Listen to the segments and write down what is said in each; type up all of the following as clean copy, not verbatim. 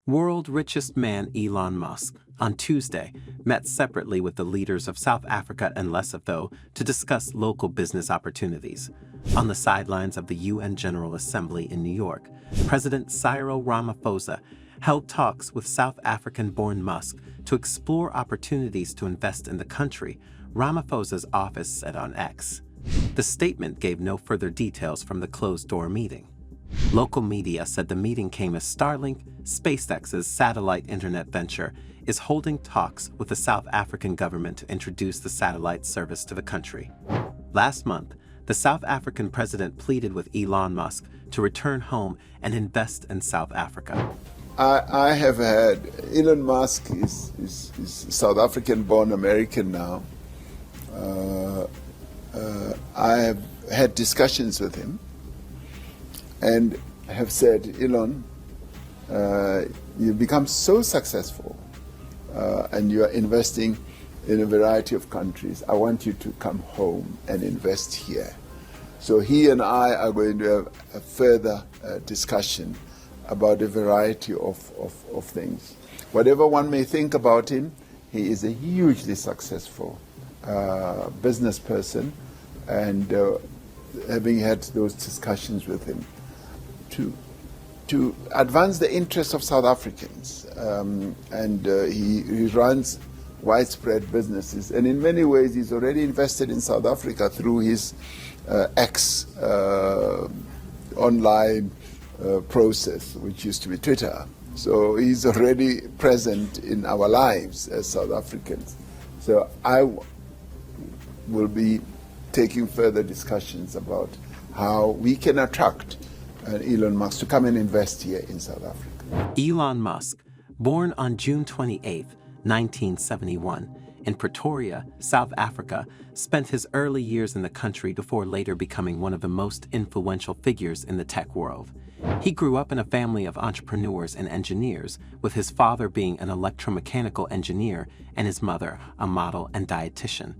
World richest man Elon Musk, on Tuesday, met separately with the leaders of South Africa and Lesotho to discuss local business opportunities. On the sidelines of the UN General Assembly in New York, President Cyril Ramaphosa held talks with South African-born Musk to explore opportunities to invest in the country, Ramaphosa's office said on X. The statement gave no further details from the closed-door meeting. Local media said the meeting came as Starlink, SpaceX's satellite internet venture, is holding talks with the South African government to introduce the satellite service to the country. Last month, the South African president pleaded with Elon Musk to return home and invest in South Africa. I have had, Elon Musk is South African-born American now. I have had discussions with him and have said, Elon, you've become so successful and you are investing in a variety of countries. I want you to come home and invest here. So he and I are going to have a further discussion about a variety of things. Whatever one may think about him, he is a hugely successful business person, and having had those discussions with him to advance the interests of South Africans, and he runs widespread businesses, and in many ways he's already invested in South Africa through his X online process, which used to be Twitter. So he's already present in our lives as South Africans. So I will be taking further discussions about how we can attract Elon Musk to come and invest here in South Africa. Elon Musk, born on June 28, 1971, in Pretoria, South Africa, spent his early years in the country before later becoming one of the most influential figures in the tech world. He grew up in a family of entrepreneurs and engineers, with his father being an electromechanical engineer and his mother a model and dietitian.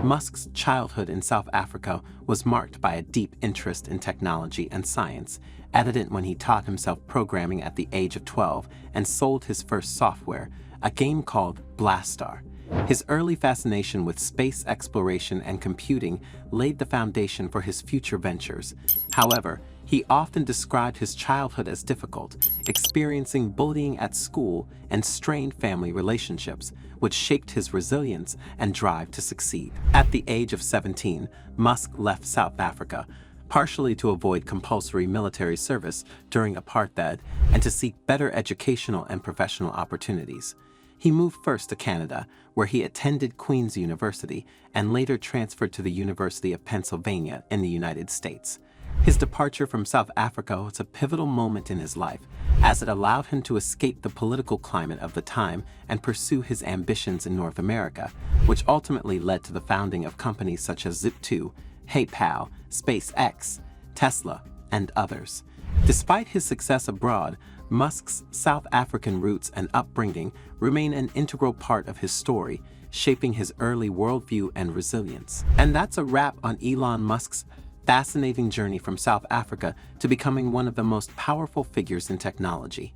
Musk's childhood in South Africa was marked by a deep interest in technology and science, evident when he taught himself programming at the age of 12 and sold his first software, a game called Blastar. His early fascination with space exploration and computing laid the foundation for his future ventures. However, he often described his childhood as difficult, experiencing bullying at school and strained family relationships, which shaped his resilience and drive to succeed. At the age of 17, Musk left South Africa, partially to avoid compulsory military service during apartheid and to seek better educational and professional opportunities. He moved first to Canada, where he attended Queen's University and later transferred to the University of Pennsylvania in the United States. His departure from South Africa was a pivotal moment in his life, as it allowed him to escape the political climate of the time and pursue his ambitions in North America, which ultimately led to the founding of companies such as Zip2, PayPal, SpaceX, Tesla, and others. Despite his success abroad, Musk's South African roots and upbringing remain an integral part of his story, shaping his early worldview and resilience. And that's a wrap on Elon Musk's fascinating journey from South Africa to becoming one of the most powerful figures in technology.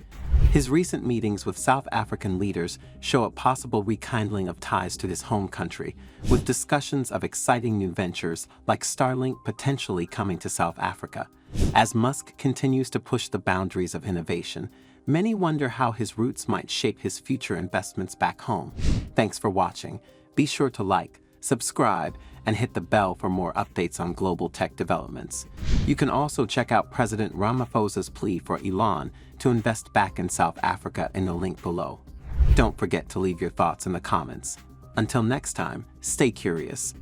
His recent meetings with South African leaders show a possible rekindling of ties to his home country, with discussions of exciting new ventures like Starlink potentially coming to South Africa. As Musk continues to push the boundaries of innovation, many wonder how his roots might shape his future investments back home. Thanks for watching. Be sure to like, subscribe, and hit the bell for more updates on global tech developments. You can also check out President Ramaphosa's plea for Elon to invest back in South Africa in the link below. Don't forget to leave your thoughts in the comments. Until next time, stay curious.